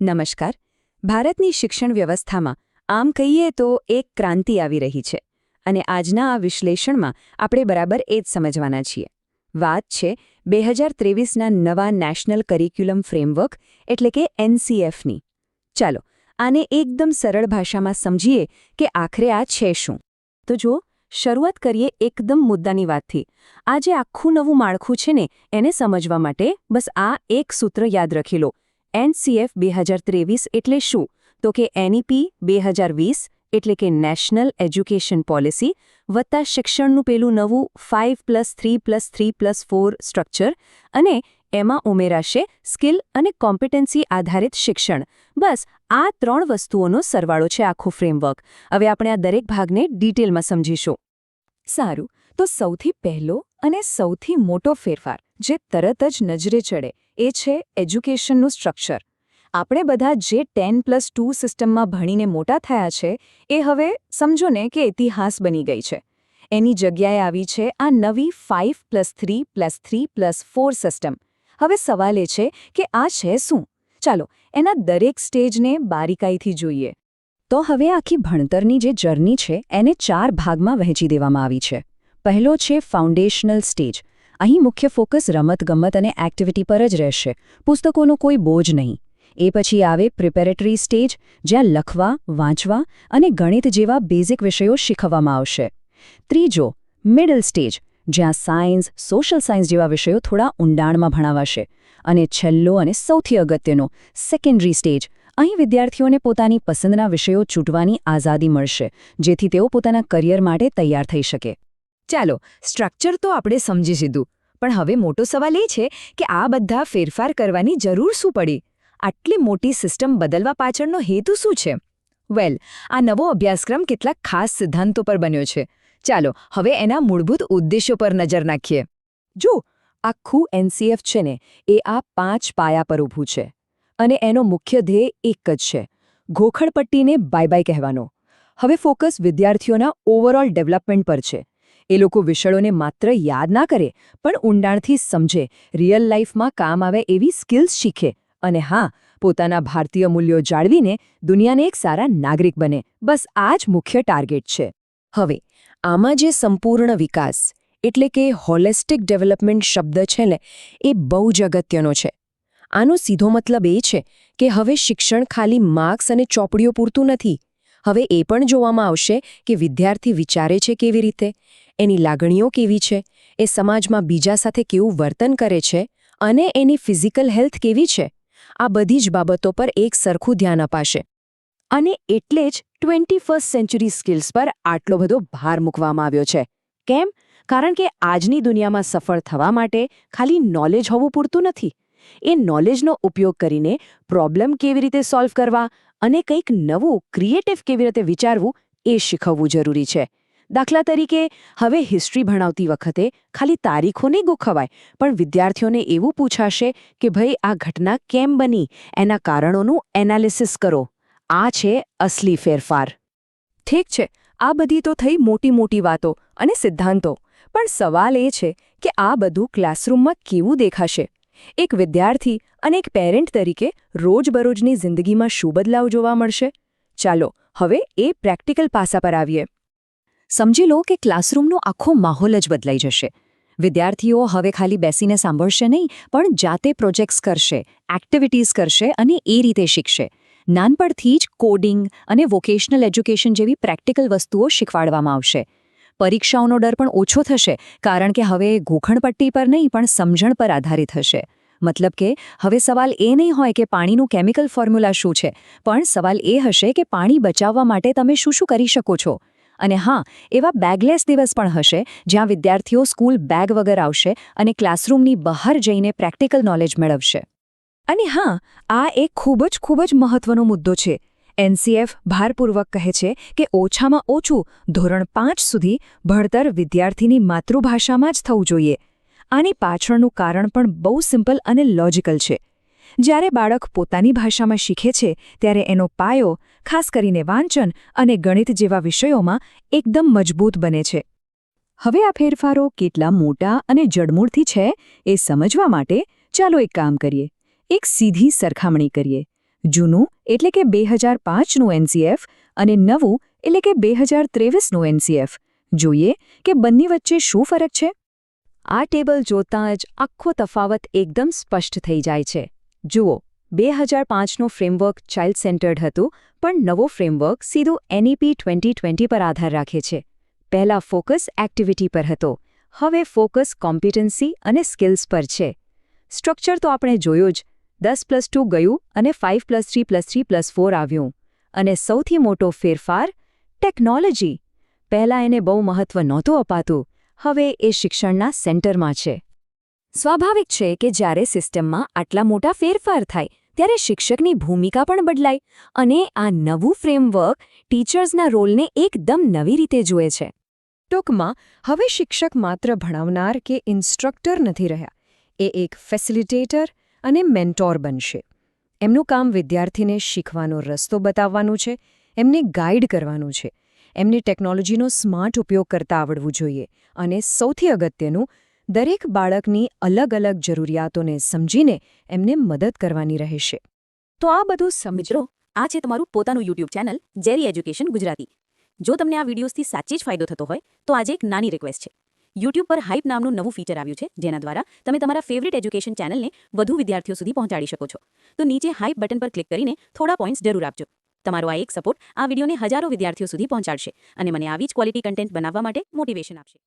નમસ્કાર. ભારતની શિક્ષણ વ્યવસ્થામાં આમ કહીએ તો એક ક્રાંતિ આવી રહી છે અને આજના આ વિશ્લેષણમાં આપણે બરાબર એ જ સમજવાના છીએ. વાત છે 2023ના નવા નેશનલ કરિક્યુલમ ફ્રેમવર્ક એટલે કે NCFની. ચાલો આને એકદમ સરળ ભાષામાં સમજીએ કે આખરે આ છે શું. તો જુઓ, શરૂઆત કરીએ એકદમ મુદ્દાની વાતથી. આ જે આખું નવું માળખું છે ને એને સમજવા માટે બસ આ એક સૂત્ર યાદ રાખી લો. NCF 2023 એટલે શું? તો કે NEP 2020 એટલે કે નેશનલ એજ્યુકેશન પોલિસી વત્તા શિક્ષણનું પેલું નવું 5+3+3+4 સ્ટ્રક્ચર અને એમાં ઉમેરાશે સ્કિલ અને કોમ્પિટન્સી આધારિત શિક્ષણ. બસ આ ત્રણ વસ્તુઓનો સરવાળો છે આખું ફ્રેમવર્ક. હવે આપણે આ દરેક ભાગને ડિટેલમાં સમજીશું. સારું, તો સૌથી પહેલો અને સૌથી મોટો ફેરફાર જે તરત જ નજરે ચડે એ છે એજ્યુકેશનનું સ્ટ્રક્ચર. આપણે બધા જે 10+2 સિસ્ટમમાં ભણીને મોટા થયા છે એ હવે સમજો ને કે ઇતિહાસ બની ગઈ છે. એની જગ્યાએ આવી છે આ નવી 5+3+3+4 સિસ્ટમ. હવે સવાલ એ છે કે આ છે શું? ચાલો એના દરેક સ્ટેજને બારીકાઈથી જોઈએ. તો હવે આખી ભણતરની જે જર્ની છે એને 4 ભાગમાં વહેંચી દેવામાં આવી છે. પહેલો છે ફાઉન્ડેશનલ સ્ટેજ. અહીં મુખ્ય ફોકસ રમતગમત અને એક્ટિવિટી પર જ રહેશે, પુસ્તકોનો કોઈ બોજ નહીં. એ પછી આવે પ્રિપેરેટરી સ્ટેજ, જ્યાં લખવા, વાંચવા અને ગણિત જેવા બેઝિક વિષયો શીખવવામાં આવશે. ત્રીજો મિડલ સ્ટેજ, જ્યાં સાયન્સ, સોશિયલ સાયન્સ જેવા વિષયો થોડા ઊંડાણમાં ભણાવાશે. અને છેલ્લો અને સૌથી અગત્યનો સેકન્ડરી સ્ટેજ. અહીં વિદ્યાર્થીઓને પોતાની પસંદના વિષયો ચૂંટવાની આઝાદી મળશે, જેથી તેઓ પોતાના કરિયર માટે તૈયાર થઈ શકે. ચાલો, સ્ટ્રક્ચર તો આપણે સમજી લીધું, પણ હવે મોટો સવાલ એ છે કે આ બધા ફેરફાર કરવાની જરૂર શું પડી? આટલી મોટી સિસ્ટમ બદલવા પાછળનો હેતુ શું છે? વેલ, આ નવો અભ્યાસક્રમ કેટલાક ખાસ સિદ્ધાંતો પર બન્યો છે. ચાલો હવે એના મૂળભૂત ઉદ્દેશ્યો પર નજર નાખીએ. જો આખું NCF છે ને એ આ 5 પાયા પર ઊભું છે અને એનો મુખ્ય ધ્યેય એક જ છે: ઘોખડપટ્ટીને બાય બાય કહેવાનો. હવે ફોકસ વિદ્યાર્થીઓના ઓવરઓલ ડેવલપમેન્ટ પર છે. એ લોકો વિષયોને માત્ર યાદ ના કરે, પણ ઊંડાણથી સમજે, રિયલ લાઈફમાં કામ આવે એવી સ્કિલ્સ શીખે અને હા, પોતાના ભારતીય મૂલ્યો જાળવીને દુનિયાને એક સારા નાગરિક બને. બસ આ જ મુખ્ય ટાર્ગેટ છે. હવે આમાં જે સંપૂર્ણ વિકાસ એટલે કે હોલિસ્ટિક ડેવલપમેન્ટ શબ્દ છે ને એ બહુ જ અગત્યનો છે. આનો સીધો મતલબ એ છે કે હવે શિક્ષણ ખાલી માર્ક્સ અને ચોપડીઓ પૂરતું નથી. હવે એ પણ જોવામાં આવશે કે વિદ્યાર્થી વિચારે છે કેવી રીતે, એની લાગણીઓ કેવી છે, એ સમાજમાં બીજા સાથે કેવું વર્તન કરે છે અને એની ફિઝિકલ હેલ્થ કેવી છે. આ બધી જ બાબતો પર એક સરખું ધ્યાન અપાશે. અને એટલે જ 21st સેન્ચુરી સ્કિલ્સ પર આટલો બધો ભાર મૂકવામાં આવ્યો છે. કેમ? કારણ કે આજની દુનિયામાં સફળ થવા માટે ખાલી નોલેજ હોવું પૂરતું નથી. એ નોલેજનો ઉપયોગ કરીને પ્રોબ્લેમ કેવી રીતે સોલ્વ કરવા અને કંઈક નવું ક્રિએટિવ કેવી રીતે વિચારવું એ શીખવવું જરૂરી છે. દાખલા તરીકે, હવે હિસ્ટ્રી ભણાવતી વખતે ખાલી તારીખો નહીં ગોખવાય, પણ વિદ્યાર્થીઓને એવું પૂછાશે કે ભાઈ આ ઘટના કેમ બની, એના કારણોનું એનાલિસિસ કરો. આ છે અસલી ફેરફાર. ઠીક છે, આ બધી તો થઈ મોટી મોટી વાતો અને સિદ્ધાંતો, પણ સવાલ એ છે કે આ બધું ક્લાસરૂમમાં કેવું દેખાશે? એક વિદ્યાર્થી અને એક પેરેન્ટ તરીકે રોજબરોજની જિંદગીમાં શું બદલાવ જોવા મળશે? ચાલો હવે એ પ્રેક્ટિકલ પાસા પર આવીએ. સમજી લો કે ક્લાસરૂમનો આખો માહોલ જ બદલાઈ જશે. વિદ્યાર્થીઓ હવે ખાલી બેસીને સાંભળશે નહીં, પણ જાતે પ્રોજેક્ટ્સ કરશે, એક્ટિવિટીઝ કરશે અને એ રીતે શીખશે. નાનપણથી જ કોડિંગ અને વોકેશનલ એજ્યુકેશન જેવી પ્રેક્ટિકલ વસ્તુઓ શીખવાડવામાં આવશે. પરીક્ષાઓનો ડર પણ ઓછો થશે, કારણ કે હવે ઘોખણપટ્ટી પર નહીં પણ સમજણ પર આધારિત હશે. મતલબ કે હવે સવાલ એ નહીં હોય કે પાણીનું કેમિકલ ફોર્મ્યુલા શું છે, પણ સવાલ એ હશે કે પાણી બચાવવા માટે તમે શું શું કરી શકો છો. અને હા, એવા બેગલેસ દિવસ પણ હશે જ્યાં વિદ્યાર્થીઓ સ્કૂલ બેગ વગર આવશે અને ક્લાસરૂમની બહાર જઈને પ્રેક્ટિકલ નોલેજ મેળવશે. અને હા, આ એક ખૂબ જ મહત્વનો મુદ્દો છે. NCF ભારપૂર્વક કહે છે કે ઓછામાં ઓછું ધોરણ 5 સુધી ભણતર વિદ્યાર્થીની માતૃભાષામાં જ થવું જોઈએ. આની પાછળનું કારણ પણ બહુ સિમ્પલ અને લોજિકલ છે. જ્યારે બાળક પોતાની ભાષામાં શીખે છે ત્યારે એનો પાયો, ખાસ કરીને વાંચન અને ગણિત જેવા વિષયોમાં એકદમ મજબૂત બને છે. હવે આ ફેરફારો કેટલા મોટા અને જડમૂળથી છે એ સમજવા માટે ચાલો એક કામ કરીએ. એક સીધી સરખામણી કરીએ. જૂનું એટલે કે 2005નું એનસીએફ અને નવું એટલે કે 2023નું એનસીએફ. જોઈએ કે બંને વચ્ચે શું ફરક છે. આ ટેબલ જોતાં જ આખો તફાવત એકદમ સ્પષ્ટ થઈ જાય છે. જુઓ, 2005નું ફ્રેમવર્ક ચાઇલ્ડ સેન્ટર્ડ હતું, પણ નવો ફ્રેમવર્ક સીધું એનઈપી 2020 પર આધાર રાખે છે. પહેલા ફોકસ એક્ટિવિટી પર હતો, હવે ફોકસ કોમ્પિટન્સી અને સ્કિલ્સ પર છે. સ્ટ્રક્ચર તો આપણે જોયું જ, 10+2 ગયું અને 5+3+3+4 આવ્યું. અને સૌથી મોટો ફેરફાર ટેકનોલોજી. પહેલાં એને બહુ મહત્વ નહોતું અપાતું, હવે એ શિક્ષણના સેન્ટરમાં છે. સ્વાભાવિક છે કે જ્યારે સિસ્ટમમાં આટલા મોટા ફેરફાર થાય ત્યારે શિક્ષકની ભૂમિકા પણ બદલાય અને આ નવું ફ્રેમવર્ક ટીચર્સના રોલને એકદમ નવી રીતે જુએ છે. ટૂંકમાં હવે શિક્ષક માત્ર ભણાવનાર કે ઇન્સ્ટ્રક્ટર નથી રહ્યા, એ એક ફેસિલિટેટર અને મેન્ટોર બનશે. એમનું કામ વિદ્યાર્થીને શીખવાનો રસ્તો બતાવવાનું છે, એમને ગાઈડ કરવાનું છે, એમને ટેકનોલોજીનો સ્માર્ટ ઉપયોગ કરતા આવડવું જોઈએ અને સૌથી અગત્યનું, દરેક બાળકની અલગ અલગ જરૂરિયાતોને સમજીને એમને મદદ કરવાની રહેશે. તો આ બધું સમજો. આ છે તમારું પોતાનું યુટ્યુબ ચેનલ જેરી એજ્યુકેશન ગુજરાતી. જો તમને આ વિડીયોઝથી સાચે જ ફાયદો થતો હોય તો આજે એક નાની રિક્વેસ્ટ છે. યુટ્યુબ પર હાઇપ નામનું નવું ફીચર આવ્યું છે, જેના દ્વારા તમે તમારા ફેવરિટ એજ્યુકેશન ચેનલને વધુ વિદ્યાર્થીઓ સુધી પહોંચાડી શકો છો. તો નીચે હાઇપ બટન પર ક્લિક કરીને થોડા પોઈન્ટ્સ જરૂર આપજો. તમારો આ એક સપોર્ટ આ વિડીયોને હજારો વિદ્યાર્થીઓ સુધી પહોંચાડશે અને મને આવી જ ક્વોલિટી કન્ટેન્ટ બનાવવા માટે મોટિવેશન આપશે.